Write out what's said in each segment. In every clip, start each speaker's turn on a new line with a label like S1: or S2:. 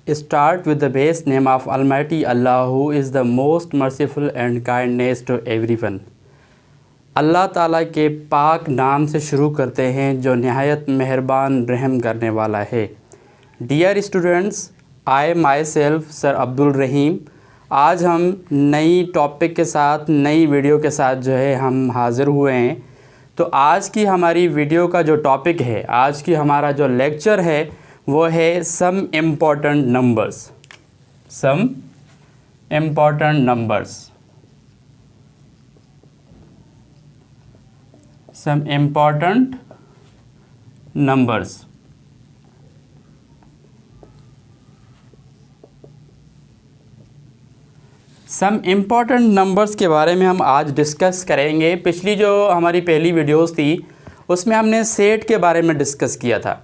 S1: Start with the base name of Almighty Allah, who is the most merciful and kindness to everyone. अल्लाह ताला के पाक नाम से शुरू करते हैं जो नहायत मेहरबान रहम करने वाला है। Dear students, I myself sir Abdul Rahim. आज हम नई टॉपिक के साथ, नई वीडियो के साथ जो है हम हाज़िर हुए हैं। तो आज की हमारी वीडियो का जो टॉपिक है, आज की हमारा जो लेक्चर है वो है some important numbers. Some important numbers. Some important numbers. Some important numbers के बारे में हम आज डिस्कस करेंगे। पिछली जो हमारी पहली वीडियोस थी उसमें हमने सेट के बारे में डिस्कस किया था।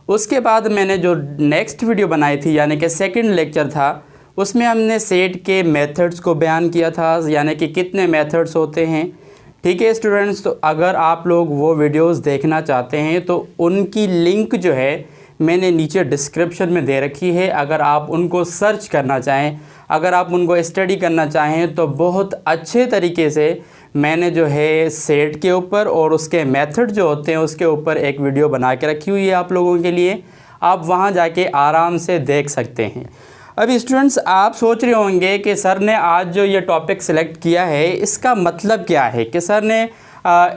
S1: उसके बाद मैंने जो नेक्स्ट वीडियो बनाई थी यानी कि सेकंड लेक्चर था, उसमें हमने सेट के मेथड्स को बयान किया था, यानी कि कितने मेथड्स होते हैं। ठीक है स्टूडेंट्स, तो अगर आप लोग वो वीडियोस देखना चाहते हैं तो उनकी लिंक जो है मैंने नीचे डिस्क्रिप्शन में दे रखी है। अगर आप उनको सर्च करना चाहें, अगर आप उनको स्टडी करना चाहें तो बहुत अच्छे तरीके से मैंने जो है सेट के ऊपर और उसके मेथड जो होते हैं उसके ऊपर एक वीडियो बना के रखी हुई है आप लोगों के लिए। आप वहां जाके आराम से देख सकते हैं। अभी स्टूडेंट्स, आप सोच रहे होंगे कि सर ने आज जो ये टॉपिक सिलेक्ट किया है इसका मतलब क्या है, कि सर ने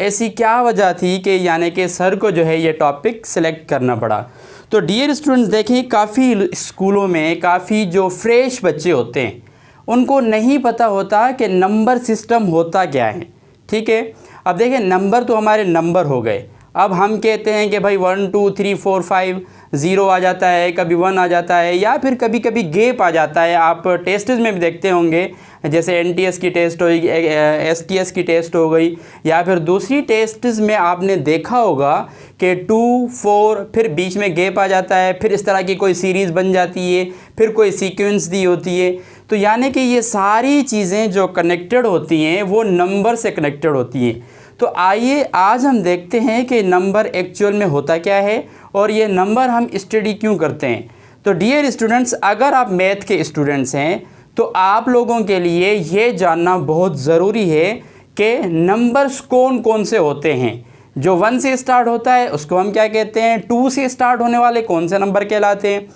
S1: ऐसी क्या वजह थी कि यानी कि सर को जो है ये टॉपिक सिलेक्ट करना पड़ा। तो डियर स्टूडेंट्स, देखिए काफ़ी स्कूलों में काफ़ी जो फ्रेश बच्चे होते हैं उनको नहीं पता होता कि नंबर सिस्टम होता क्या है। ठीक है, अब देखिए नंबर तो हमारे नंबर हो गए। अब हम कहते हैं कि भाई 1 2 3 4 5 0 आ जाता है, कभी 1 आ जाता है, या फिर कभी कभी गैप आ जाता है। आप टेस्ट्स में भी देखते होंगे, जैसे एनटीएस की टेस्ट होगी, एसटीएस की टेस्ट हो गई, या फिर दूसरी टेस्ट्स में आपने देखा होगा कि 2 4 फिर बीच में गैप आ जाता है, फिर इस तरह की कोई सीरीज़ बन जाती है, फिर कोई सीक्वेंस दी होती है। तो यानी कि ये सारी चीज़ें जो कनेक्टेड होती हैं वो नंबर से कनेक्टेड होती हैं। तो आइए आज हम देखते हैं कि नंबर एक्चुअल में होता क्या है और ये नंबर हम स्टडी क्यों करते हैं। तो डियर स्टूडेंट्स, अगर आप मैथ के स्टूडेंट्स हैं तो आप लोगों के लिए ये जानना बहुत ज़रूरी है कि नंबर्स कौन कौन से होते हैं। जो 1 से स्टार्ट होता है उसको हम क्या कहते हैं, 2 से स्टार्ट होने वाले कौन से नंबर कहलाते हैं।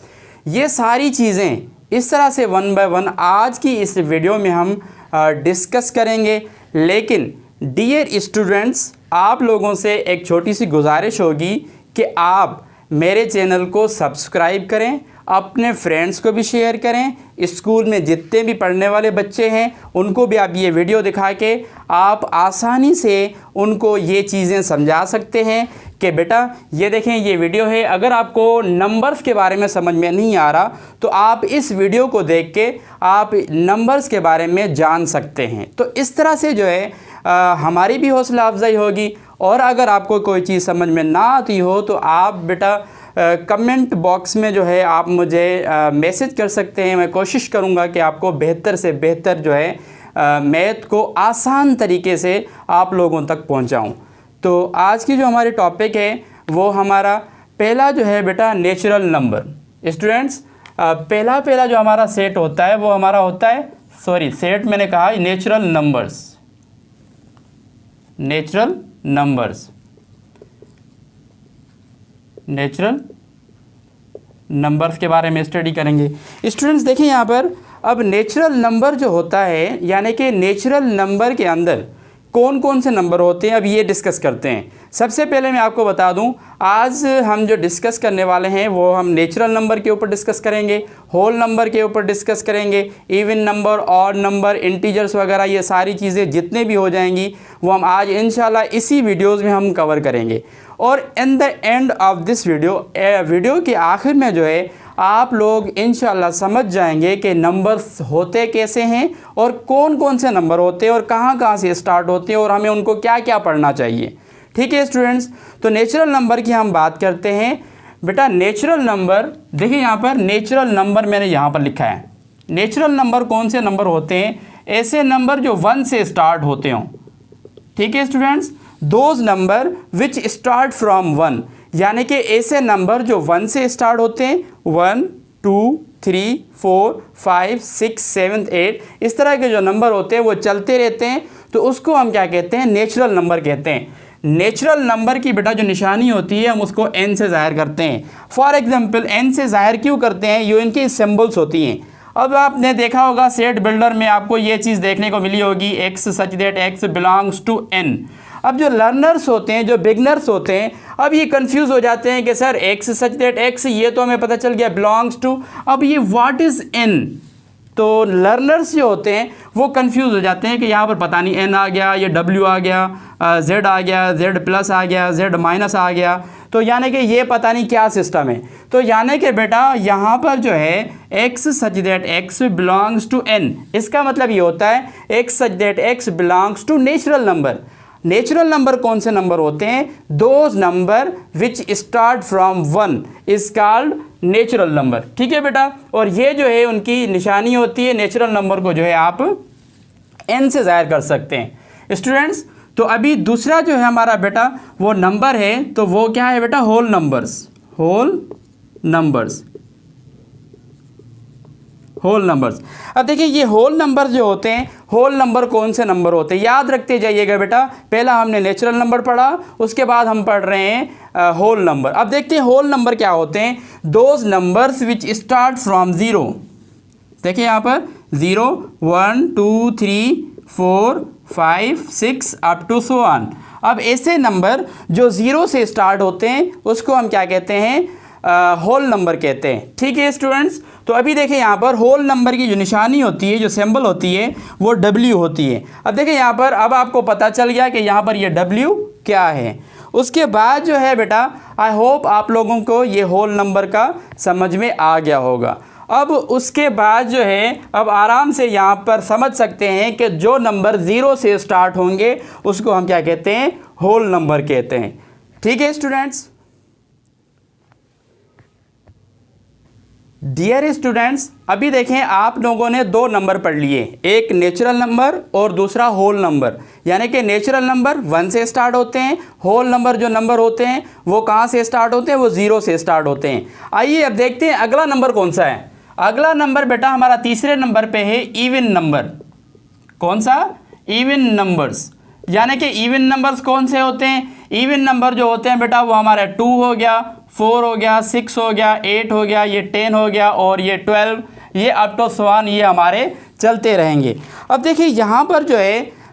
S1: ये सारी चीज़ें इस तरह से 1 बाय 1 आज की इस वीडियो में हम डिस्कस करेंगे। लेकिन डियर स्टूडेंट्स, आप लोगों से एक छोटी सी गुजारिश होगी कि आप मेरे चैनल को सब्सक्राइब करें, अपने फ्रेंड्स को भी शेयर करें। स्कूल में जितने भी पढ़ने वाले बच्चे हैं उनको भी आप ये वीडियो दिखा के आप आसानी से उनको ये चीज़ें समझा सकते हैं कि बेटा ये देखें ये वीडियो है। अगर आपको नंबर्स के बारे में समझ में नहीं आ रहा तो आप इस वीडियो को देख के आप नंबर्स के बारे में जान सकते हैं। तो इस तरह से जो है हमारी भी हौसला अफजाई होगी। और अगर आपको कोई चीज़ समझ में ना आती हो तो आप बेटा कमेंट बॉक्स में जो है आप मुझे मैसेज कर सकते हैं। मैं कोशिश करूंगा कि आपको बेहतर से बेहतर जो है मैथ को आसान तरीके से आप लोगों तक पहुंचाऊं। तो आज की जो हमारी टॉपिक है वो हमारा पहला जो है बेटा नेचुरल नंबर। स्टूडेंट्स, पहला जो हमारा सेट होता है वो हमारा होता है, सेट मैंने कहा natural numbers. Natural numbers, natural numbers के बारे में स्टडी करेंगे। स्टूडेंट्स देखिए यहाँ पर, अब नेचुरल नंबर जो होता है यानी कि नेचुरल नंबर के अंदर कौन कौन से नंबर होते हैं अब ये डिस्कस करते हैं। सबसे पहले मैं आपको बता दूं, आज हम जो डिस्कस करने वाले हैं वो हम नेचुरल नंबर के ऊपर डिस्कस करेंगे, होल नंबर के ऊपर डिस्कस करेंगे, even number, odd number, integers वगैरह, ये सारी चीज़ें जितने भी हो जाएंगी वो हम आज इंशाल्लाह इसी वीडियोज़ में हम कवर करेंगे। और in the end of this video के आखिर में जो है आप लोग इंशाल्लाह समझ जाएंगे कि नंबर्स होते कैसे हैं और कौन कौन से नंबर होते हैं और कहाँ कहाँ से स्टार्ट होते हैं और हमें उनको क्या क्या पढ़ना चाहिए। ठीक है स्टूडेंट्स, तो नेचुरल नंबर की हम बात करते हैं। बेटा नेचुरल नंबर, देखिए यहाँ पर नेचुरल नंबर मैंने यहाँ पर लिखा है। नेचुरल नंबर कौन से नंबर होते हैं, ऐसे नंबर जो 1 से स्टार्ट होते हों। ठीक है students, those number which start from 1, यानी कि ऐसे नंबर जो 1 से स्टार्ट होते हैं, 1 2 3, 4, 5, 6, 7, 8 इस तरह के जो नंबर होते हैं वो चलते रहते हैं, तो उसको हम क्या कहते हैं, नेचुरल नंबर कहते हैं। नेचुरल नंबर की बेटा जो निशानी होती है हम उसको n से ज़ाहिर करते हैं। फॉर एग्जांपल n से ज़ाहिर क्यों करते हैं, ये इनकी सिंबल्स होती हैं। अब आपने देखा होगा सेट बिल्डर में आपको ये चीज़ देखने को मिली होगी, x such that x belongs to n। अब जो लर्नर्स होते हैं, जो बिगनर्स होते हैं, अब ये कंफ्यूज हो जाते हैं कि sir x such that x ये तो हमें पता चल गया बिलोंग्स टू, अब ये व्हाट इज़ n। तो लर्नर्स जो होते हैं वो कंफ्यूज हो जाते हैं कि यहाँ पर पता नहीं n आ गया, ये w आ गया, z आ गया, z प्लस आ गया, z माइनस आ गया, तो यानी कि ये पता नहीं क्या सिस्टम है। तो यानी कि बेटा यहाँ पर जो है x such that x belongs to n, इसका मतलब ये होता है x such that x belongs to natural number. Natural number कौन से नंबर होते हैं, those number which start from 1 is called natural number. ठीक है बेटा, और ये जो है उनकी निशानी होती है। नेचुरल नंबर को जो है आप n से ज़ाहिर कर सकते हैं स्टूडेंट्स। तो अभी दूसरा जो है हमारा बेटा वो नंबर है, तो वो क्या है बेटा, whole numbers. Whole numbers, whole numbers. अब देखिए ये होल नंबर जो होते हैं, होल नंबर कौन से नंबर होते हैं याद रखते जाइएगा बेटा। पहला हमने नेचुरल नंबर पढ़ा, उसके बाद हम पढ़ रहे हैं होल नंबर। अब देखते हैं होल नंबर क्या होते हैं, those numbers which start from 0। देखिए यहाँ पर 0, 1, 2, 3, 4, 5, 6 अप टू सो ऑन। अब ऐसे नंबर जो 0 से स्टार्ट होते हैं उसको हम क्या कहते हैं, होल नंबर कहते हैं। ठीक है स्टूडेंट्स, तो अभी देखिए यहाँ पर होल नंबर की जो निशानी होती है, जो सिंबल होती है वो W होती है। अब देखिए यहाँ पर, अब आपको पता चल गया कि यहाँ पर ये W क्या है। उसके बाद जो है बेटा, आई होप आप लोगों को ये होल नंबर का समझ में आ गया होगा। अब उसके बाद जो है, अब आराम से यहाँ पर समझ सकते हैं कि जो नंबर 0 से स्टार्ट होंगे उसको हम क्या कहते हैं, होल नंबर कहते हैं। ठीक है स्टूडेंट्स। डियर स्टूडेंट्स, अभी देखें आप लोगों ने दो नंबर पढ़ लिए, एक नेचुरल नंबर और दूसरा होल नंबर। यानी कि नेचुरल नंबर 1 से स्टार्ट होते हैं, होल नंबर जो नंबर होते हैं वो कहाँ से स्टार्ट होते हैं, वो 0 से स्टार्ट होते हैं। आइए अब देखते हैं अगला नंबर कौन सा है। अगला नंबर बेटा हमारा तीसरे नंबर पे है इवन नंबर। कौन सा, इवन नंबर्स। यानी कि इवन नंबर्स कौन से होते हैं, इवन नंबर जो होते हैं बेटा वो हमारा 2 हो गया, 4 हो गया, 6 हो गया, 8 हो गया, ये 10 हो गया और ये 12, ये अप टू सो ऑन, ये हमारे चलते रहेंगे। अब देखिए यहाँ पर जो है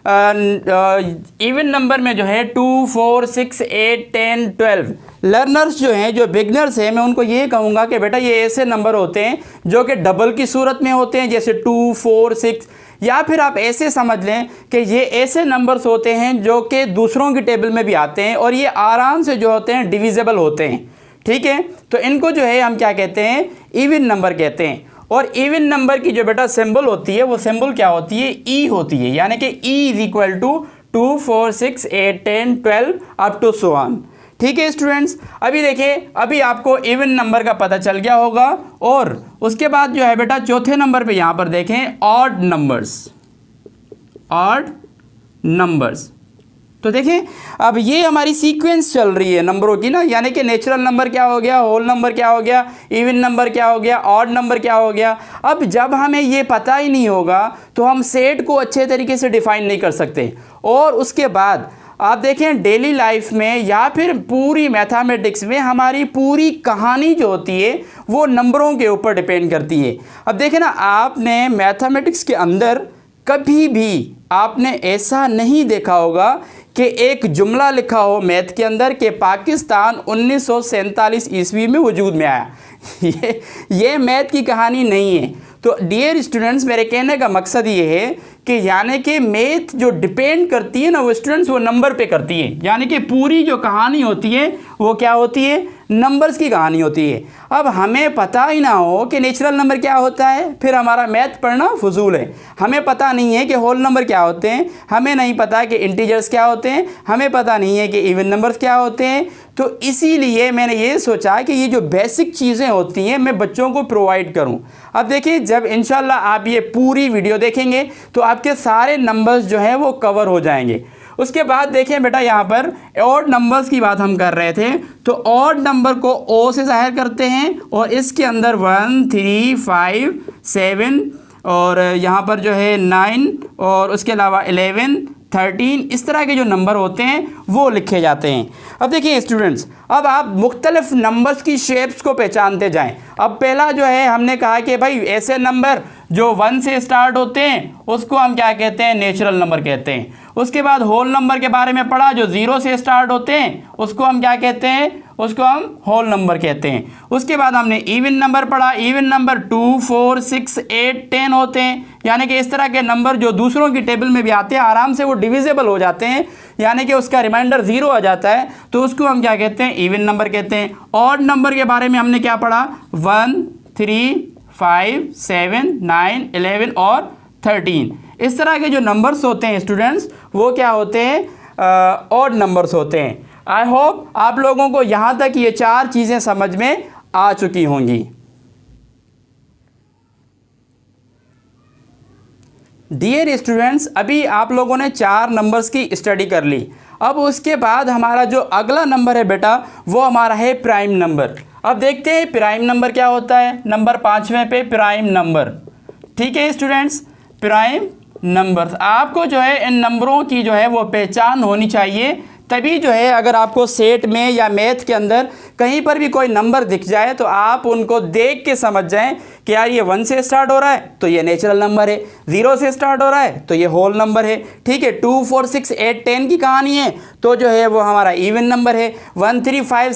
S1: इवन नंबर में जो है 2, 4, 6, 8, 10, 12 लर्नर्स जो हैं, जो बिगनर्स हैं, मैं उनको ये कहूँगा कि बेटा ये ऐसे नंबर होते हैं जो कि डबल की सूरत में होते हैं, जैसे 2, 4, 6, या फिर आप ऐसे समझ लें कि ये ऐसे नंबर्स होते हैं जो कि दूसरों की टेबल में भी आते हैं और ये आराम से जो होते हैं डिविजिबल होते हैं। ठीक है, तो इनको जो है हम क्या कहते हैं, इवन नंबर कहते हैं। और इवन नंबर की जो बेटा सिंबल होती है वो सिंबल क्या होती है, ई होती है। यानी कि E is equal to 2, 4, 6, 8, 10, 12 up to so on. ठीक है स्टूडेंट्स, अभी देखिए, अभी आपको इवन नंबर का पता चल गया होगा। और उसके बाद जो है बेटा चौथे नंबर पे यहाँ पर देखें ऑड नंबर्स। ऑड नंबर्स, तो देखें अब ये हमारी सीक्वेंस चल रही है नंबरों की ना, यानी कि नेचुरल नंबर क्या हो गया, होल नंबर क्या हो गया, इवन नंबर क्या हो गया, ऑड नंबर क्या हो गया। अब जब हमें ये पता ही नहीं होगा तो हम सेट को अच्छे तरीके से डिफाइन नहीं कर सकते। और उसके बाद आप देखें डेली लाइफ में या फिर पूरी मैथमेटिक्स में हमारी पूरी कहानी जो होती है वो नंबरों के ऊपर डिपेंड करती है। अब देखें ना, आपने मैथमेटिक्स के अंदर कभी भी आपने ऐसा नहीं देखा होगा कि एक जुमला लिखा हो मैथ के अंदर कि पाकिस्तान 1947 ईस्वी में वजूद में आया। ये मैथ की कहानी नहीं है। तो डियर स्टूडेंट्स, मेरे कहने का मकसद ये है कि यानी कि मैथ जो डिपेंड करती है ना वो स्टूडेंट्स वो नंबर पे करती है। यानी कि पूरी जो कहानी होती है वो क्या होती है, नंबर्स की कहानी होती है। अब हमें पता ही ना हो कि नेचुरल नंबर क्या होता है, फिर हमारा मैथ पढ़ना फजूल है। हमें पता नहीं है कि होल नंबर क्या होते हैं, हमें नहीं पता कि इंटीजर्स क्या होते हैं, हमें पता नहीं है कि इवन नंबर्स क्या होते हैं। तो इसीलिए मैंने ये सोचा कि ये जो बेसिक चीज़ें होती हैं मैं बच्चों को प्रोवाइड करूं। अब देखिए, जब इंशाल्लाह आप ये पूरी वीडियो देखेंगे तो आपके सारे नंबर्स जो हैं वो कवर हो जाएंगे। उसके बाद देखें बेटा यहाँ पर ऑड नंबर्स की बात हम कर रहे थे, तो ऑड नंबर को ओ से ज़ाहिर करते हैं और इसके अंदर 1 3 5 7 और यहाँ पर जो है 9 और उसके अलावा 11 13 इस तरह के जो नंबर होते हैं वो लिखे जाते हैं। अब देखिए स्टूडेंट्स, अब आप मुख्तलिफ नंबर्स की शेप्स को पहचानते जाएं। अब पहला जो है हमने कहा कि भाई ऐसे नंबर जो 1 से स्टार्ट होते हैं उसको हम क्या कहते हैं, नेचुरल नंबर कहते हैं। उसके बाद होल नंबर के बारे में पढ़ा, जो 0 से स्टार्ट होते हैं उसको हम क्या कहते हैं, उसको हम होल नंबर कहते हैं। उसके बाद हमने इवन नंबर पढ़ा, इवन नंबर 2 4 6 8 10 होते हैं, यानी कि इस तरह के नंबर जो दूसरों की टेबल में भी आते हैं आराम से वो डिविजिबल हो जाते हैं, यानी कि उसका रिमाइंडर 0 आ जाता है, तो उसको हम क्या कहते हैं, इवन नंबर कहते हैं। ऑड नंबर के बारे में हमने क्या पढ़ा, 1 3 5 7 9 11 और 13 इस तरह के जो नंबर्स होते हैं स्टूडेंट्स वो क्या होते हैं, ऑड नंबर्स होते हैं। आई होप आप लोगों को यहाँ तक ये 4 चीज़ें समझ में आ चुकी होंगी। डियर स्टूडेंट्स, अभी आप लोगों ने 4 नंबर्स की स्टडी कर ली। अब उसके बाद हमारा जो अगला नंबर है बेटा वो हमारा है प्राइम नंबर। अब देखते हैं प्राइम नंबर क्या होता है। नंबर 5वें पे प्राइम नंबर, ठीक है स्टूडेंट्स, प्राइम नंबर्स। आपको जो है इन नंबरों की जो है वो पहचान होनी चाहिए, तभी जो है अगर आपको सेट में या मैथ के अंदर कहीं पर भी कोई नंबर दिख जाए तो आप उनको देख के समझ जाएं कि यार ये 1 से स्टार्ट हो रहा है तो ये नेचुरल नंबर है, 0 से स्टार्ट हो रहा है तो ये होल नंबर है, ठीक है। 2 4 6 8 10 की कहानी है तो जो है वो हमारा इवन नंबर है। 1 3 5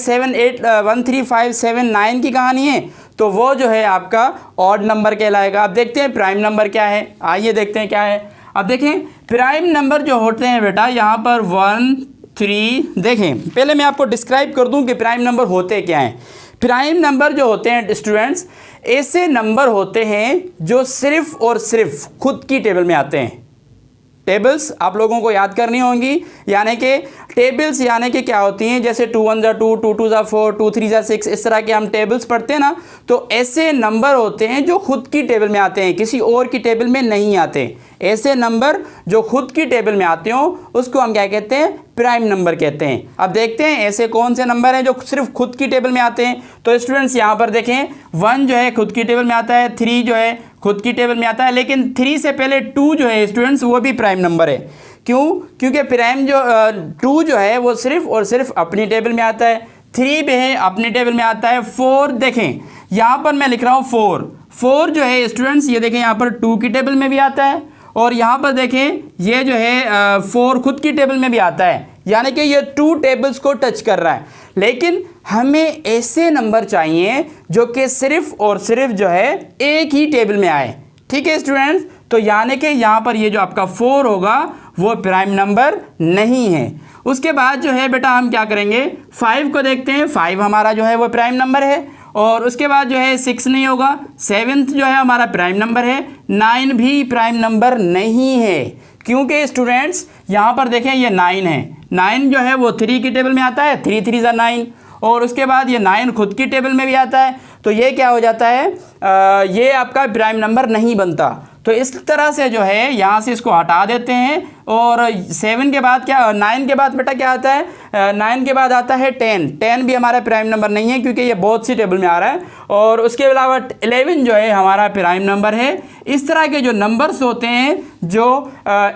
S1: 7 9 की कहानी है तो वो जो है आपका ऑड नंबर कहलाएगा। अब देखते हैं प्राइम नंबर क्या है, आइए देखते हैं क्या है। अब देखें प्राइम नंबर जो होते हैं बेटा यहाँ पर 1 3, देखें पहले मैं आपको डिस्क्राइब कर दूं कि प्राइम नंबर होते क्या हैं। प्राइम नंबर जो होते हैं स्टूडेंट्स ऐसे नंबर होते हैं जो सिर्फ और सिर्फ खुद की टेबल में आते हैं। टेबल्स आप लोगों को याद करनी होंगी, यानी कि टेबल्स यानी कि क्या होती हैं, जैसे 2 1 2 2 2 4 2 3 6 इस तरह के हम टेबल्स पढ़ते हैं ना, तो ऐसे नंबर होते हैं जो खुद की टेबल में आते हैं, किसी और की टेबल में नहीं आते। ऐसे नंबर जो खुद की टेबल में आते हो उसको हम क्या कहते हैं, प्राइम नंबर कहते हैं। अब देखते हैं ऐसे कौन से नंबर हैं जो सिर्फ खुद की टेबल में आते हैं। तो स्टूडेंट्स यहाँ पर देखें 1 जो है खुद की टेबल में आता है, 3 जो है खुद की टेबल में आता है, लेकिन 3 से पहले 2 जो है स्टूडेंट्स वो भी प्राइम नंबर है। क्यों? क्योंकि प्राइम जो 2 जो है वो सिर्फ और सिर्फ अपनी टेबल में आता है, 3 भी है अपनी टेबल में आता है। 4 देखें यहाँ पर मैं लिख रहा हूँ 4 जो है स्टूडेंट्स ये देखें यहाँ पर 2 की टेबल में भी आता है और यहाँ पर देखें ये जो है 4 खुद की टेबल में भी आता है, यानी कि ये 2 टेबल्स को टच कर रहा है। लेकिन हमें ऐसे नंबर चाहिए जो कि सिर्फ और सिर्फ जो है एक ही टेबल में आए, ठीक है स्टूडेंट्स। तो यानी कि यहाँ पर ये जो आपका 4 होगा वो प्राइम नंबर नहीं है। उसके बाद जो है बेटा हम क्या करेंगे, 5 को देखते हैं। 5 हमारा जो है वो प्राइम नंबर है और उसके बाद जो है 6 नहीं होगा। 7 जो है हमारा प्राइम नंबर है। 9 भी प्राइम नंबर नहीं है, क्योंकि स्टूडेंट्स यहाँ पर देखें ये 9 है। 9 जो है वो 3 की टेबल में आता है, 3 3 ज़ा 9, और उसके बाद ये 9 खुद की टेबल में भी आता है, तो ये क्या हो जाता है, ये आपका प्राइम नंबर नहीं बनता। तो इस तरह से जो है यहाँ से इसको हटा देते हैं। और 7 के बाद क्या, 9 के बाद बेटा क्या आता है, 9 के बाद आता है 10। 10 भी हमारा प्राइम नंबर नहीं है क्योंकि ये बहुत सी टेबल में आ रहा है। और उसके अलावा 11 जो है हमारा प्राइम नंबर है। इस तरह के जो नंबर्स होते हैं जो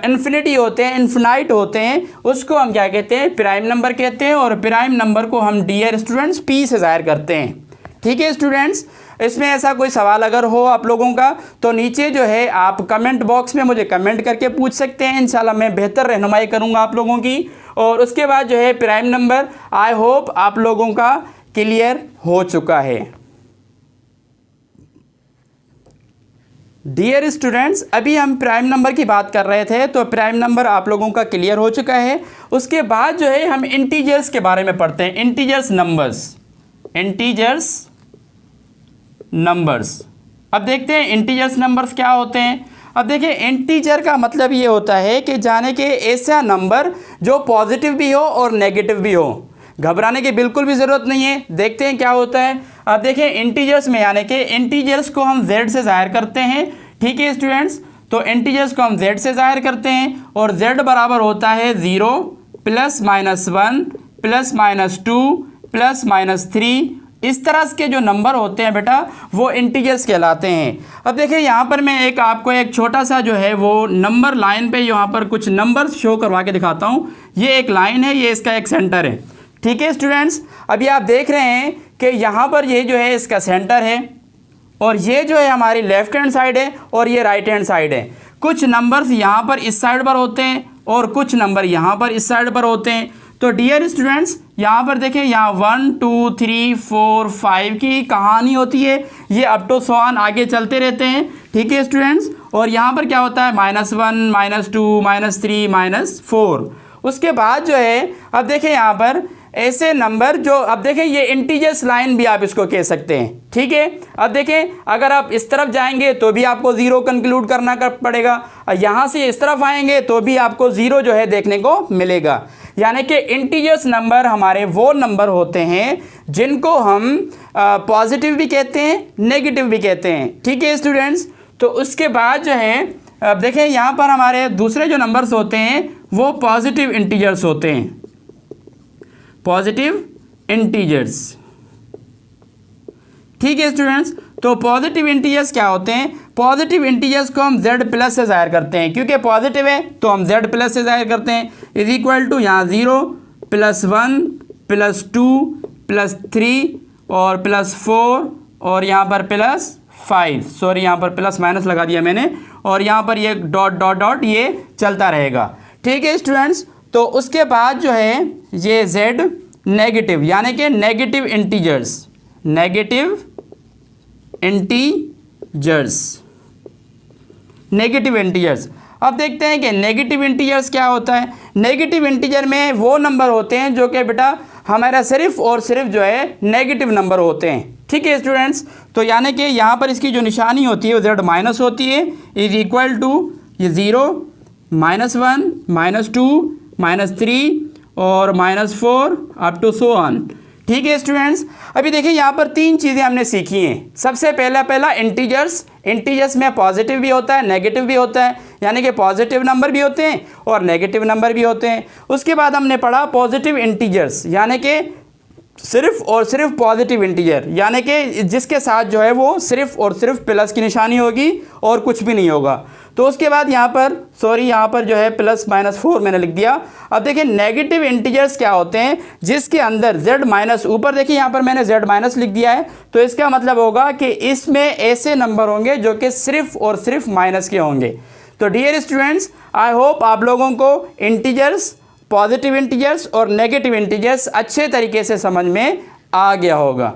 S1: इन्फिनिटी होते हैं, इन्फिनाइट होते हैं, उसको हम क्या कहते हैं, प्राइम नंबर कहते हैं। और प्राइम नंबर को हम डियर स्टूडेंट्स पी से ज़ाहिर करते हैं, ठीक है स्टूडेंट्स। इसमें ऐसा कोई सवाल अगर हो आप लोगों का तो नीचे जो है आप कमेंट बॉक्स में मुझे कमेंट करके पूछ सकते हैं, इंशाल्लाह मैं बेहतर रहनुमाई करूंगा आप लोगों की। और उसके बाद जो है प्राइम नंबर आई होप आप लोगों का क्लियर हो चुका है। डियर स्टूडेंट्स, अभी हम प्राइम नंबर की बात कर रहे थे, तो प्राइम नंबर आप लोगों का क्लियर हो चुका है। उसके बाद जो है हम इंटीजर्स के बारे में पढ़ते हैं, इंटीजर्स नंबर्स, इंटीजर्स नंबर्स। अब देखते हैं इंटीजर्स नंबर्स क्या होते हैं। अब देखिए इंटीजर का मतलब ये होता है कि जाने के ऐसा नंबर जो पॉजिटिव भी हो और नेगेटिव भी हो। घबराने की बिल्कुल भी ज़रूरत नहीं है, देखते हैं क्या होता है। अब देखिए इंटीजर्स में यानी कि इंटीजर्स को हम z से ज़ाहिर करते हैं, ठीक है स्टूडेंट्स। तो इंटीजर्स को हम z से ज़ाहिर करते हैं और z बराबर होता है 0 +-1 +-2 +-3। इस तरह के जो नंबर होते हैं बेटा वो इंटीजर्स कहलाते हैं। अब देखिए यहाँ पर मैं आपको एक छोटा सा जो है वो नंबर लाइन पे यहाँ पर कुछ नंबर्स शो करवा के दिखाता हूँ। ये एक लाइन है, ये इसका एक सेंटर है। ठीक है स्टूडेंट्स, अभी आप देख रहे हैं कि यहाँ पर ये जो है इसका सेंटर है और ये जो है हमारी लेफ्ट हैंड साइड है और ये राइट हैंड साइड है। कुछ नंबर्स यहाँ पर इस साइड पर होते हैं और कुछ नंबर यहाँ पर इस साइड पर होते हैं। तो डियर स्टूडेंट्स यहाँ पर देखें, यहाँ 1 2 3 4 5 की कहानी होती है, ये अप टू सो ऑन आगे चलते रहते हैं। ठीक है स्टूडेंट्स, और यहाँ पर क्या होता है -1 -2 -3 -4। उसके बाद जो है अब देखें यहाँ पर ऐसे नंबर जो, अब देखें ये इंटीजर्स लाइन भी आप इसको कह सकते हैं। ठीक है, अब देखें अगर आप इस तरफ जाएंगे तो भी आपको 0 कंक्लूड करना पड़ेगा, यहाँ से इस तरफ आएंगे तो भी आपको 0 जो है देखने को मिलेगा। यानी कि इंटीजर्स नंबर हमारे वो नंबर होते हैं जिनको हम पॉजिटिव भी कहते हैं, नेगेटिव भी कहते हैं। ठीक है स्टूडेंट्स, तो उसके बाद जो है अब देखें यहाँ पर हमारे दूसरे जो नंबर्स होते हैं वो पॉजिटिव इंटीजर्स होते हैं, पॉजिटिव इंटीजर्स। ठीक है स्टूडेंट्स, तो पॉजिटिव इंटीजर्स क्या होते हैं? पॉजिटिव इंटीजर्स को हम z+ से ज़ाहिर करते हैं, क्योंकि पॉजिटिव है तो हम z+ से ज़ाहिर करते हैं। = यहाँ 0 +1 +2 +3 और +4 और यहाँ पर +5, सॉरी यहाँ पर प्लस माइनस लगा दिया मैंने, और यहाँ पर ये डॉट डॉट डॉट ये चलता रहेगा। ठीक है स्टूडेंट्स, तो उसके बाद जो है ये z नेगेटिव, यानी कि नेगेटिव इंटीजर्स, नेगेटिव इंटीजर्स। अब देखते हैं कि नेगेटिव इंटीजर्स क्या होता है। नेगेटिव इंटीजर में वो नंबर होते हैं जो कि बेटा हमारा सिर्फ और सिर्फ जो है नेगेटिव नंबर होते हैं। ठीक है स्टूडेंट्स, तो यानी कि यहाँ पर इसकी जो निशानी होती है वो z- होती है, = ये 0 -1 -2 -3 और -4 अप टू सो ऑन। ठीक है स्टूडेंट्स, अभी देखिए यहाँ पर 3 चीज़ें हमने सीखी हैं। सबसे पहला इंटीजर्स में पॉजिटिव भी होता है, नेगेटिव भी होता है, यानी कि पॉजिटिव नंबर भी होते हैं और नेगेटिव नंबर भी होते हैं। उसके बाद हमने पढ़ा पॉजिटिव इंटीजर्स, यानी कि सिर्फ और सिर्फ पॉजिटिव इंटीजर, यानी कि जिसके साथ जो है वो सिर्फ और सिर्फ प्लस की निशानी होगी और कुछ भी नहीं होगा। तो उसके बाद यहाँ पर यहाँ पर जो है +-4 मैंने लिख दिया। अब देखिए नेगेटिव इंटीजर्स क्या होते हैं, जिसके अंदर z- ऊपर देखिए यहाँ पर मैंने z- लिख दिया है, तो इसका मतलब होगा कि इसमें ऐसे नंबर होंगे जो कि सिर्फ और सिर्फ माइनस के होंगे। तो डियर स्टूडेंट्स, आई होप आप लोगों को इंटीजर्स, पॉजिटिव इंटीजर्स और नेगेटिव इंटीजर्स अच्छे तरीके से समझ में आ गया होगा।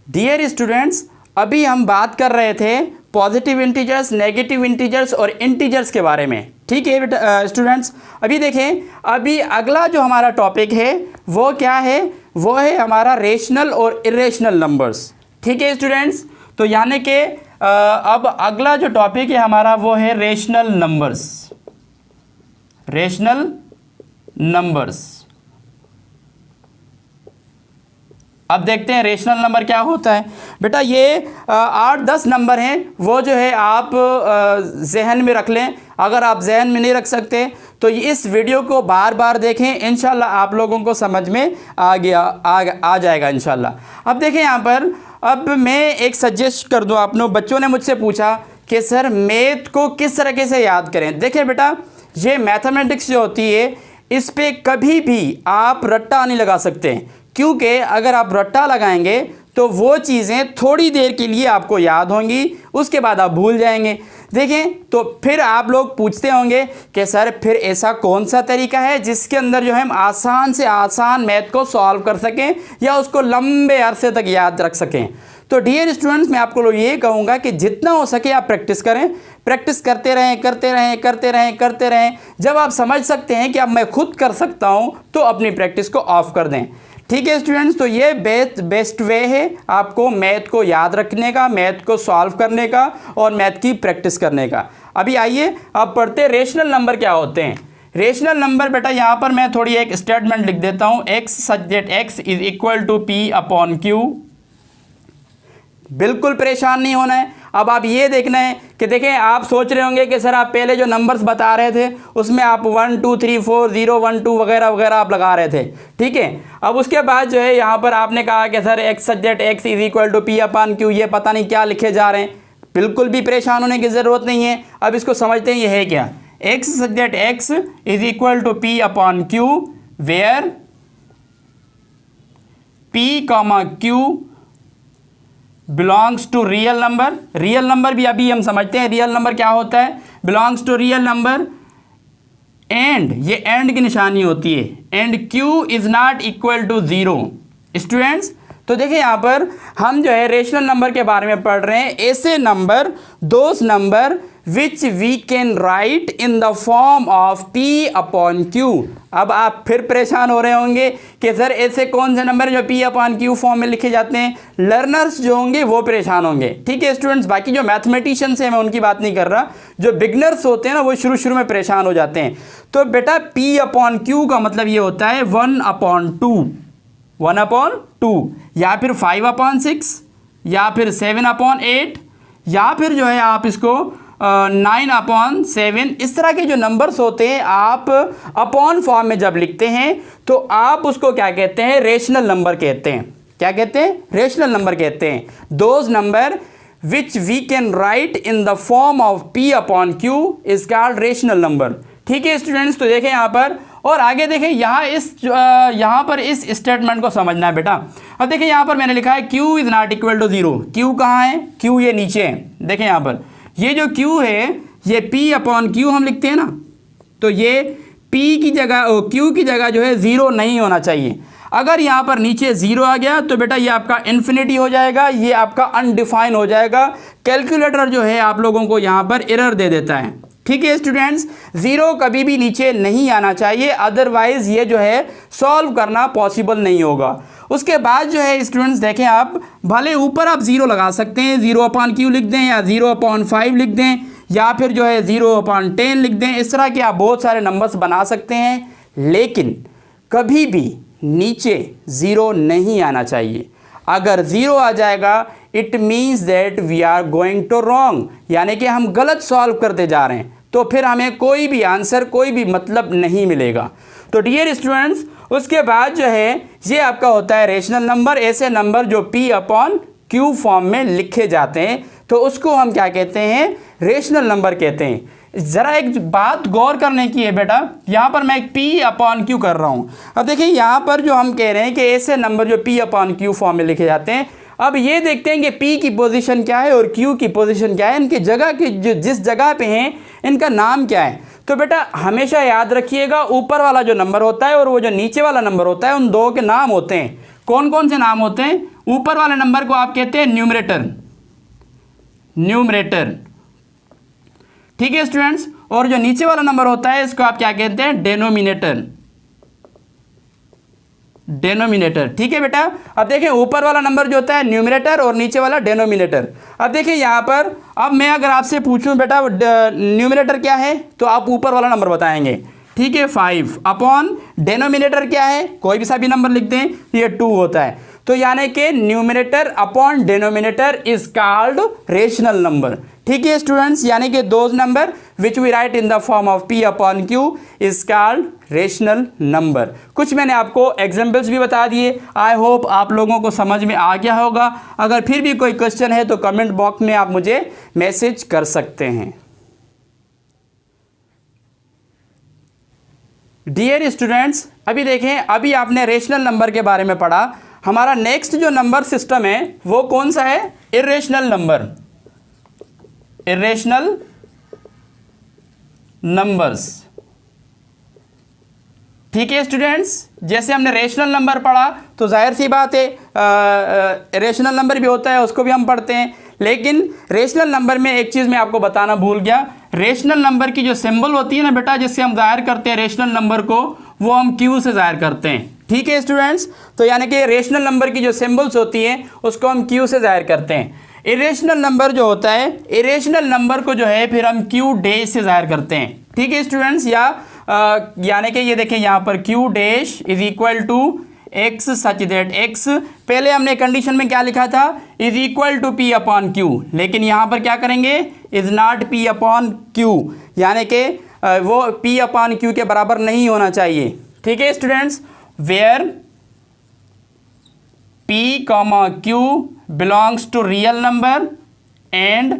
S1: डियर स्टूडेंट्स, अभी हम बात कर रहे थे पॉजिटिव इंटीजर्स, नेगेटिव इंटीजर्स और इंटीजर्स के बारे में। ठीक है बेटा स्टूडेंट्स, अभी देखें, अभी अगला जो हमारा टॉपिक है वो क्या है? वो है हमारा रेशनल और इरेशनल नंबर्स। ठीक है स्टूडेंट्स, तो यानी कि अब अगला जो टॉपिक है हमारा वो है रेशनल नंबर्स। रेशनल नंबर्स, अब देखते हैं रेशनल नंबर क्या होता है। बेटा ये 8-10 नंबर हैं, वो जो है आप जहन में रख लें। अगर आप जहन में नहीं रख सकते तो इस वीडियो को बार बार देखें, इंशाल्लाह आप लोगों को समझ में आ जाएगा इंशाल्लाह। अब देखें यहाँ पर, अब मैं एक सजेस्ट कर दूँ आप लोग, बच्चों ने मुझसे पूछा कि सर मैथ को किस तरीके से याद करें। देखें बेटा, ये मैथमेटिक्स जो होती है इस पर कभी भी आप रट्टा नहीं लगा सकते, क्योंकि अगर आप रट्टा लगाएंगे तो वो चीज़ें थोड़ी देर के लिए आपको याद होंगी, उसके बाद आप भूल जाएंगे। देखें, तो फिर आप लोग पूछते होंगे कि सर फिर ऐसा कौन सा तरीका है जिसके अंदर जो है हम आसान से आसान मैथ को सॉल्व कर सकें या उसको लंबे अरसे तक याद रख सकें। तो डियर स्टूडेंट्स, मैं आपको लोग ये कहूँगा कि जितना हो सके आप प्रैक्टिस करें, प्रैक्टिस करते रहें। जब आप समझ सकते हैं कि अब मैं खुद कर सकता हूँ तो अपनी प्रैक्टिस को ऑफ कर दें। ठीक है स्टूडेंट्स, तो ये बेस्ट वे है आपको मैथ को याद रखने का, मैथ को सॉल्व करने का और मैथ की प्रैक्टिस करने का। अभी आइए अब पढ़ते रेशनल नंबर क्या होते हैं। रेशनल नंबर बेटा यहाँ पर मैं थोड़ी एक स्टेटमेंट लिख देता हूँ, x such that x is equal to p upon q, बिल्कुल परेशान नहीं होना है। अब आप ये देखना है कि देखें, आप सोच रहे होंगे कि सर आप पहले जो नंबर्स बता रहे थे उसमें आप 1 2 3 4 0 1 2 वगैरह वगैरह आप लगा रहे थे, ठीक है। अब उसके बाद जो है यहाँ पर आपने कहा कि sir x subject x is equal to P upon Q, ये पता नहीं क्या लिखे जा रहे हैं। बिल्कुल भी परेशान होने की ज़रूरत नहीं है। अब इसको समझते हैं ये है क्या। x subject x is equal to P upon Q where p comma q belongs to real number. Real number भी अभी हम समझते हैं रियल नंबर क्या होता है, belongs to real number and, ये एंड की निशानी होती है, and q is not equal to 0। Students तो देखिए यहाँ पर हम जो है रेशनल नंबर के बारे में पढ़ रहे हैं। ऐसे number, those number which we can write in the form of p upon q। अब आप फिर परेशान हो रहे होंगे कि सर ऐसे कौन से नंबर जो p अपॉन q फॉर्म में लिखे जाते हैं। लर्नर्स जो होंगे वो परेशान होंगे, ठीक है स्टूडेंट्स। बाकी जो मैथमेटिशियंस हैं मैं उनकी बात नहीं कर रहा, जो बिगनर्स होते हैं ना वो शुरू में परेशान हो जाते हैं। तो बेटा p अपॉन q का मतलब ये होता है 1 अपॉन 2 या फिर 5 अपॉन 6 या फिर 7 अपॉन 8 या फिर जो है आप इसको 9 अपॉन 7। इस तरह के जो नंबर्स होते हैं आप अपॉन फॉर्म में जब लिखते हैं तो आप उसको क्या कहते हैं, रेशनल नंबर कहते हैं। क्या कहते हैं, रेशनल नंबर कहते हैं। Those number which we can write in the form of p upon q is called rational number, ठीक है स्टूडेंट्स। तो देखें यहाँ पर और आगे देखें, यहाँ पर इस स्टेटमेंट को समझना है बेटा। अब देखें यहाँ पर मैंने लिखा है q is not equal to 0। q कहाँ है, q ये नीचे है। देखें यहाँ पर ये जो q है ये p अपॉन q हम लिखते हैं ना, तो ये p की जगह q की जगह जो है 0 नहीं होना चाहिए। अगर यहाँ पर नीचे 0 आ गया तो बेटा ये आपका इन्फिनिटी हो जाएगा, ये आपका अनडिफाइन हो जाएगा। कैलकुलेटर जो है आप लोगों को यहाँ पर एरर दे देता है, ठीक है स्टूडेंट्स। 0 कभी भी नीचे नहीं आना चाहिए, अदरवाइज ये जो है सॉल्व करना पॉसिबल नहीं होगा। उसके बाद जो है स्टूडेंट्स देखें, आप भले ऊपर आप 0 लगा सकते हैं, 0 अपॉन q लिख दें या 0 अपॉन 5 लिख दें या फिर जो है 0 अपॉन 10 लिख दें। इस तरह के आप बहुत सारे नंबर्स बना सकते हैं, लेकिन कभी भी नीचे 0 नहीं आना चाहिए। अगर 0 आ जाएगा it means that we are going to wrong, यानी कि हम गलत सॉल्व करते जा रहे हैं, तो फिर हमें कोई भी आंसर, कोई भी मतलब नहीं मिलेगा। तो डियर स्टूडेंट्स उसके बाद जो है ये आपका होता है रेशनल नंबर। ऐसे नंबर जो p अपॉन q फॉर्म में लिखे जाते हैं तो उसको हम क्या कहते हैं, रेशनल नंबर कहते हैं। ज़रा एक बात गौर करने की है बेटा, यहाँ पर मैं एक p अपॉन q कर रहा हूँ। अब देखिए यहाँ पर जो हम कह रहे हैं कि ऐसे नंबर जो p अपॉन q फॉर्म में लिखे जाते हैं, अब ये देखते हैं कि p की पोजीशन क्या है और q की पोजीशन क्या है, इनकी जगह की जो जिस जगह पे हैं इनका नाम क्या है। तो बेटा हमेशा याद रखिएगा ऊपर वाला जो नंबर होता है और वो जो नीचे वाला नंबर होता है उन दो के नाम होते हैं। कौन कौन से नाम होते हैं, ऊपर वाले नंबर को आप कहते हैं न्यूमरेटर, ठीक है स्टूडेंट्स, और जो नीचे वाला नंबर होता है इसको आप क्या कहते हैं, डेनोमिनेटर, ठीक है बेटा। अब देखें ऊपर वाला नंबर जो होता है न्यूमरेटर और नीचे वाला डेनोमिनेटर। अब देखिए यहाँ पर, अब मैं अगर आपसे पूछूं बेटा न्यूमरेटर क्या है तो आप ऊपर वाला नंबर बताएंगे, ठीक है 5 अपॉन डेनोमिनेटर क्या है, कोई भी सा भी नंबर लिख दें, ये 2 होता है। तो यानी कि numerator upon denominator is called rational number, ठीक है स्टूडेंट्स। यानी कि those number which we write in the form of p upon q is called rational number. कुछ मैंने आपको एग्जांपल्स भी बता दिए, आई होप आप लोगों को समझ में आ गया होगा। अगर फिर भी कोई क्वेश्चन है तो कमेंट बॉक्स में आप मुझे मैसेज कर सकते हैं। डियर स्टूडेंट्स अभी देखें, अभी आपने रेशनल नंबर के बारे में पढ़ा। हमारा नेक्स्ट जो नंबर सिस्टम है वो कौन सा है, इर्रेशनल नंबर, इर्रेशनल नंबर्स, ठीक है स्टूडेंट्स। जैसे हमने रेशनल नंबर पढ़ा तो जाहिर सी बात है रेशनल नंबर भी होता है, उसको भी हम पढ़ते हैं। लेकिन रेशनल नंबर में एक चीज़ मैं आपको बताना भूल गया, रेशनल नंबर की जो सिंबल होती है ना बेटा, जिससे हम जाहिर करते हैं रेशनल नंबर को, वो हम Q से जाहिर करते हैं, ठीक है स्टूडेंट्स। तो यानी कि रेशनल नंबर की जो सिंबल्स होती हैं उसको हम Q से जाहिर करते हैं। इरेशनल नंबर जो होता है, इरेशनल नंबर को जो है फिर हम Q डैश से जाहिर करते हैं, ठीक है स्टूडेंट्स। या यानी कि ये देखें यहाँ पर Q dash is equal to X such that X, पहले हमने कंडीशन में क्या लिखा था, is equal to P upon Q, लेकिन यहाँ पर क्या करेंगे, is not P upon Q, यानी कि वो पी अपॉन क्यू के बराबर नहीं होना चाहिए। ठीक है students, where P comma Q belongs to real number and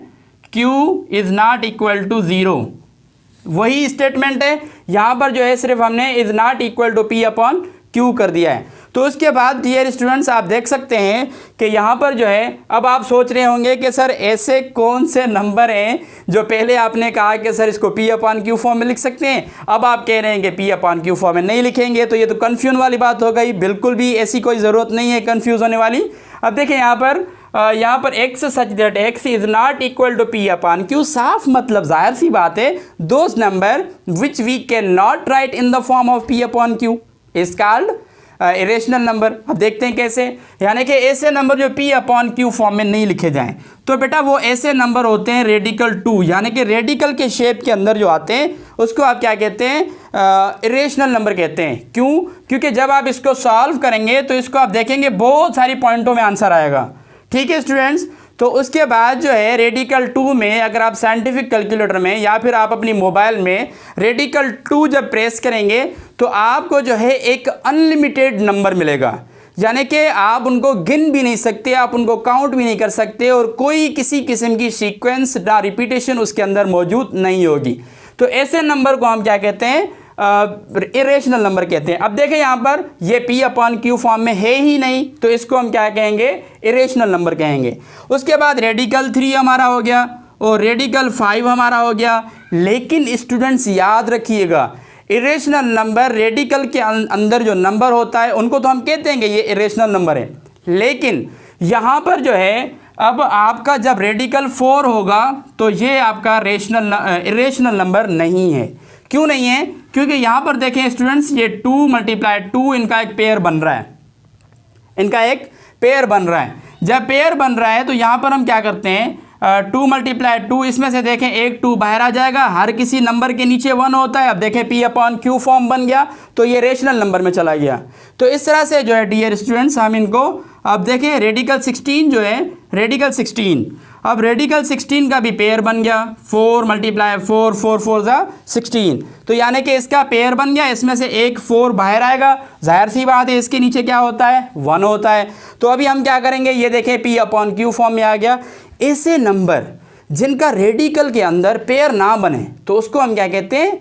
S1: Q is not equal to zero, वही स्टेटमेंट है। यहाँ पर जो है सिर्फ हमने is not equal to P upon Q कर दिया है। तो उसके बाद डियर स्टूडेंट्स आप देख सकते हैं कि यहाँ पर जो है, अब आप सोच रहे होंगे कि सर ऐसे कौन से नंबर हैं जो पहले आपने कहा कि सर इसको पी अपॉन क्यू फॉर्म में लिख सकते हैं, अब आप कह रहे हैं कि पी अपॉन क्यू फॉर्म में नहीं लिखेंगे, तो ये तो कन्फ्यूजन वाली बात हो गई। बिल्कुल भी ऐसी कोई ज़रूरत नहीं है कन्फ्यूज़ होने वाली। अब देखिए यहाँ पर X such that X is not equal to P upon Q, साफ मतलब जाहिर सी बात है, those number which we can not write in the form of P upon Q is called irrational number. अब देखते हैं कैसे, यानी कि ऐसे नंबर जो पी अपॉन क्यू फॉर्म में नहीं लिखे जाएं, तो बेटा वो ऐसे नंबर होते हैं रेडिकल टू, यानी कि रेडिकल के शेप के अंदर जो आते हैं उसको आप क्या कहते हैं, इरेशनल नंबर कहते हैं। क्यों? क्योंकि जब आप इसको सॉल्व करेंगे तो इसको आप देखेंगे बहुत सारी पॉइंटों में आंसर आएगा। ठीक है स्टूडेंट्स, तो उसके बाद जो है रेडिकल टू में अगर आप साइंटिफिक कैलकुलेटर में या फिर आप अपनी मोबाइल में रेडिकल टू जब प्रेस करेंगे तो आपको जो है एक अनलिमिटेड नंबर मिलेगा, यानी कि आप उनको गिन भी नहीं सकते, आप उनको काउंट भी नहीं कर सकते, और कोई किसी किस्म की सीक्वेंस ना रिपीटेशन उसके अंदर मौजूद नहीं होगी। तो ऐसे नंबर को हम क्या कहते हैं, इरेशनल नंबर कहते हैं। अब देखें यहाँ पर ये पी अपॉन क्यू फॉर्म में है ही नहीं, तो इसको हम क्या कहेंगे, इरेशनल नंबर कहेंगे। उसके बाद रेडिकल 3 हमारा हो गया और रेडिकल 5 हमारा हो गया। लेकिन स्टूडेंट्स याद रखिएगा, इरेशनल नंबर रेडिकल के अंदर जो नंबर होता है उनको तो हम कहते हैं कि ये इरेशनल नंबर है, लेकिन यहाँ पर जो है अब आपका जब रेडिकल 4 होगा तो ये आपका इरेशनल नंबर नहीं है। क्यों नहीं है? क्योंकि यहाँ पर देखें स्टूडेंट्स, ये 2 × 2 इनका एक पेयर बन रहा है, इनका एक पेयर बन रहा है। जब पेयर बन रहा है तो यहाँ पर हम क्या करते हैं, 2 × 2, इसमें से देखें एक 2 बाहर आ जाएगा, हर किसी नंबर के नीचे 1 होता है। अब देखें पी अपॉन क्यू फॉर्म बन गया, तो ये रेशनल नंबर में चला गया। तो इस तरह से जो है डियर स्टूडेंट्स हम इनको, अब देखें रेडिकल 16 जो है, रेडिकल 16, अब रेडिकल 16 का भी पेयर बन गया, 4 × 4, 4 4 ज़ा 16, तो यानी कि इसका पेयर बन गया, इसमें से एक 4 बाहर आएगा, जाहिर सी बात है इसके नीचे क्या होता है, 1 होता है। तो अभी हम क्या करेंगे, ये देखें पी अपॉन क्यू फॉर्म में आ गया। ऐसे नंबर जिनका रेडिकल के अंदर पेयर ना बने तो उसको हम क्या कहते हैं,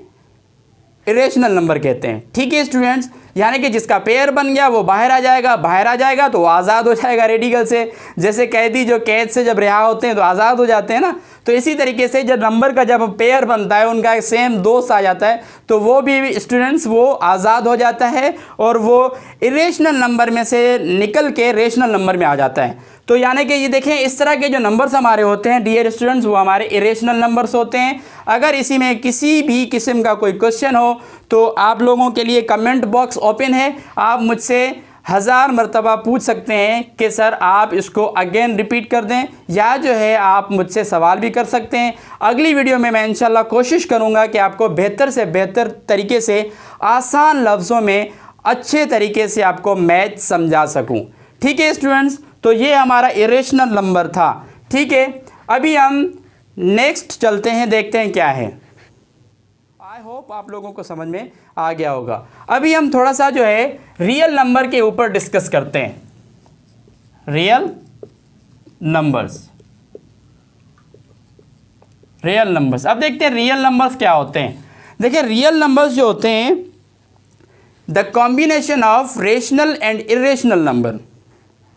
S1: इरेशनल नंबर कहते हैं। ठीक है स्टूडेंट्स, यानी कि जिसका पेयर बन गया वो बाहर आ जाएगा, बाहर आ जाएगा तो आज़ाद हो जाएगा रेडिकल से। जैसे कैदी जो कैद से जब रिहा होते हैं तो आज़ाद हो जाते हैं ना, तो इसी तरीके से जब नंबर का जब पेयर बनता है, उनका एक सेम दोस्त आ जाता है, तो वो भी स्टूडेंट्स वो आज़ाद हो जाता है और वो इरेशनल नंबर में से निकल के रेशनल नंबर में आ जाता है। तो यानी कि ये देखें, इस तरह के जो नंबर्स हमारे होते हैं डियर स्टूडेंट्स, वो हमारे इरेशनल नंबर्स होते हैं। अगर इसी में किसी भी किस्म का कोई क्वेश्चन हो तो आप लोगों के लिए कमेंट बॉक्स ओपन है, आप मुझसे 1000 मरतबा पूछ सकते हैं कि सर आप इसको अगेन रिपीट कर दें, या जो है आप मुझसे सवाल भी कर सकते हैं। अगली वीडियो में मैं इंशाल्लाह कोशिश करूँगा कि आपको बेहतर से बेहतर तरीके से आसान लफ्ज़ों में अच्छे तरीके से आपको मैथ समझा सकूँ। ठीक है स्टूडेंट्स, तो ये हमारा इरेशनल नंबर था। ठीक है, अभी हम नेक्स्ट चलते हैं, देखते हैं क्या है। आई होप आप लोगों को समझ में आ गया होगा। अभी हम थोड़ा सा जो है रियल नंबर के ऊपर डिस्कस करते हैं। रियल नंबर्स, अब देखते हैं रियल नंबर्स क्या होते हैं। देखिए रियल नंबर्स जो होते हैं, the combination of rational and irrational number,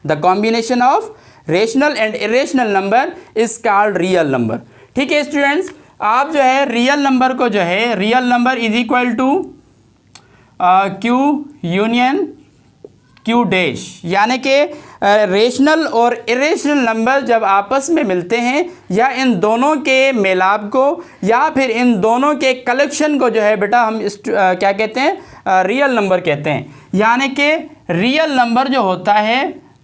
S1: the combination of rational and irrational number is called real number. ठीक है स्टूडेंट्स, आप जो है रियल नंबर को जो है, real number is equal to Q union Q dash, यानी कि रेशनल और इरेशनल नंबर जब आपस में मिलते हैं, या इन दोनों के मिलाप को, या फिर इन दोनों के कलेक्शन को जो है बेटा हम क्या कहते हैं, रियल नंबर कहते हैं। यानी कि रियल नंबर जो होता है,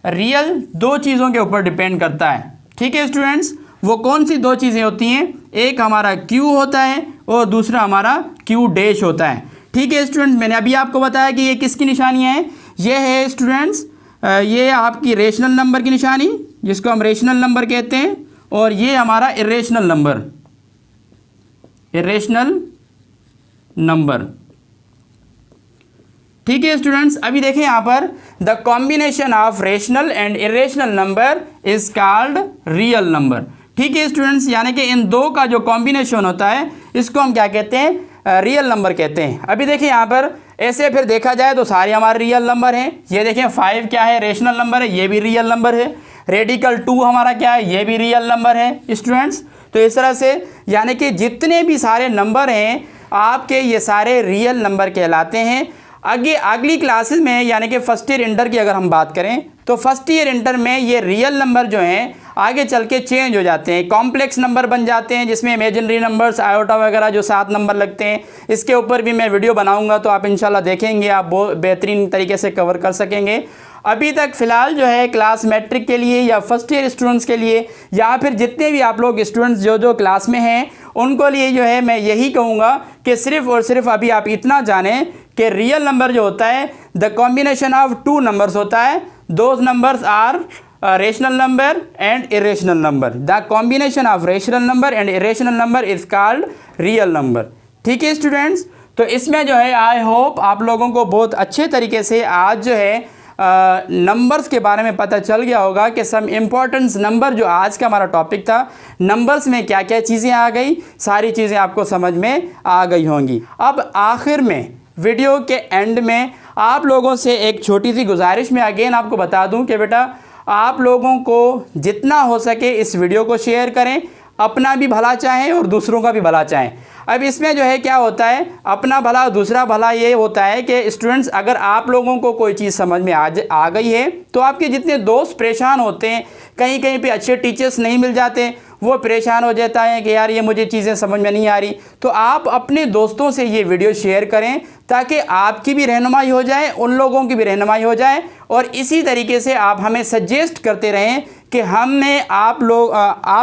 S1: रियल 2 चीज़ों के ऊपर डिपेंड करता है। ठीक है स्टूडेंट्स, वो कौन सी 2 चीज़ें होती हैं, एक हमारा Q होता है और दूसरा हमारा Q डैश होता है। ठीक है स्टूडेंट्स, मैंने अभी आपको बताया कि ये किसकी निशानियाँ हैं, ये है स्टूडेंट्स, ये आपकी रेशनल नंबर की निशानी जिसको हम रेशनल नंबर कहते हैं, और ये हमारा इरेशनल नंबर, इरेशनल नंबर। ठीक है स्टूडेंट्स, अभी देखें यहाँ पर the combination of rational and irrational number is called real number. ठीक है स्टूडेंट्स, यानी कि इन दो का जो कॉम्बिनेशन होता है इसको हम क्या कहते हैं, रियल नंबर कहते हैं। अभी देखिए यहाँ पर ऐसे फिर देखा जाए तो सारे हमारे रियल नंबर हैं। ये देखें 5 क्या है, रेशनल नंबर है, ये भी रियल नंबर है। रेडिकल 2 हमारा क्या है, ये भी रियल नंबर है स्टूडेंट्स। तो इस तरह से यानी कि जितने भी सारे नंबर हैं आपके ये सारे रियल नंबर कहलाते हैं। आगे अगली क्लासेस में यानी कि फर्स्ट ईयर इंटर की अगर हम बात करें तो फर्स्ट ईयर इंटर में ये रियल नंबर जो हैं आगे चल के चेंज हो जाते हैं, कॉम्प्लेक्स नंबर बन जाते हैं, जिसमें इमेजिनरी नंबर्स आयोटा वगैरह जो 7 नंबर लगते हैं, इसके ऊपर भी मैं वीडियो बनाऊंगा तो आप इंशाल्लाह देखेंगे, आप बहुत बेहतरीन तरीके से कवर कर सकेंगे। अभी तक फ़िलहाल जो है क्लास मैट्रिक के लिए या फर्स्ट ईयर स्टूडेंट्स के लिए या फिर जितने भी आप लोग स्टूडेंट्स जो क्लास में हैं उनको लिए जो है मैं यही कहूँगा कि सिर्फ़ और सिर्फ अभी आप इतना जानें कि रियल नंबर जो होता है द कॉम्बिनेशन ऑफ 2 नंबर्स होता है, those numbers are rational number and irrational number. The combination of rational number and irrational number is called real number. ठीक है स्टूडेंट्स, तो इसमें जो है आई होप आप लोगों को बहुत अच्छे तरीके से आज जो है नंबर्स के बारे में पता चल गया होगा कि सम इम्पोर्टेंस नंबर जो आज का हमारा टॉपिक था, नंबर्स में क्या क्या चीज़ें आ गई, सारी चीज़ें आपको समझ में आ गई होंगी। अब आखिर में वीडियो के एंड में आप लोगों से एक छोटी सी गुजारिश में अगेन आपको बता दूं कि बेटा आप लोगों को जितना हो सके इस वीडियो को शेयर करें, अपना भी भला चाहें और दूसरों का भी भला चाहें। अब इसमें जो है क्या होता है, अपना भला दूसरा भला ये होता है कि स्टूडेंट्स अगर आप लोगों को कोई चीज़ समझ में आ गई है तो आपके जितने दोस्त परेशान होते हैं, कहीं कहीं पे अच्छे टीचर्स नहीं मिल जाते, वो परेशान हो जाता है कि यार ये मुझे चीज़ें समझ में नहीं आ रही, तो आप अपने दोस्तों से ये वीडियो शेयर करें ताकि आपकी भी रहनुमाई हो जाए, उन लोगों की भी रहनुमाई हो जाए, और इसी तरीके से आप हमें सजेस्ट करते रहें कि हमने आप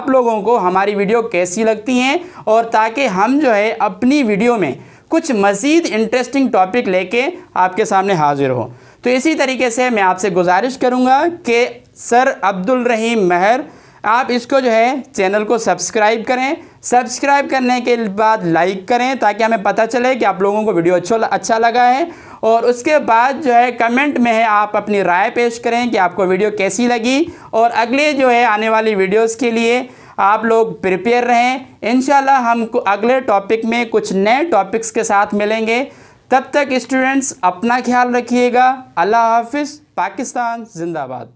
S1: लोगों को हमारी वीडियो कैसी लगती हैं, और ताकि हम जो है अपनी वीडियो में कुछ मज़ीद इंटरेस्टिंग टॉपिक लेके आपके सामने हाजिर हो। तो इसी तरीके से मैं आपसे गुजारिश करूँगा कि सर अब्दुल रहीम महर आप इसको जो है चैनल को सब्सक्राइब करें, सब्सक्राइब करने के बाद लाइक करें ताकि हमें पता चले कि आप लोगों को वीडियो अच्छा लगा है, और उसके बाद जो है कमेंट में है आप अपनी राय पेश करें कि आपको वीडियो कैसी लगी, और अगले जो है आने वाली वीडियोस के लिए आप लोग प्रिपेयर रहें। इंशाल्लाह हम अगले टॉपिक में कुछ नए टॉपिक्स के साथ मिलेंगे। तब तक स्टूडेंट्स अपना ख्याल रखिएगा। अल्लाह हाफिज़। पाकिस्तान जिंदाबाद।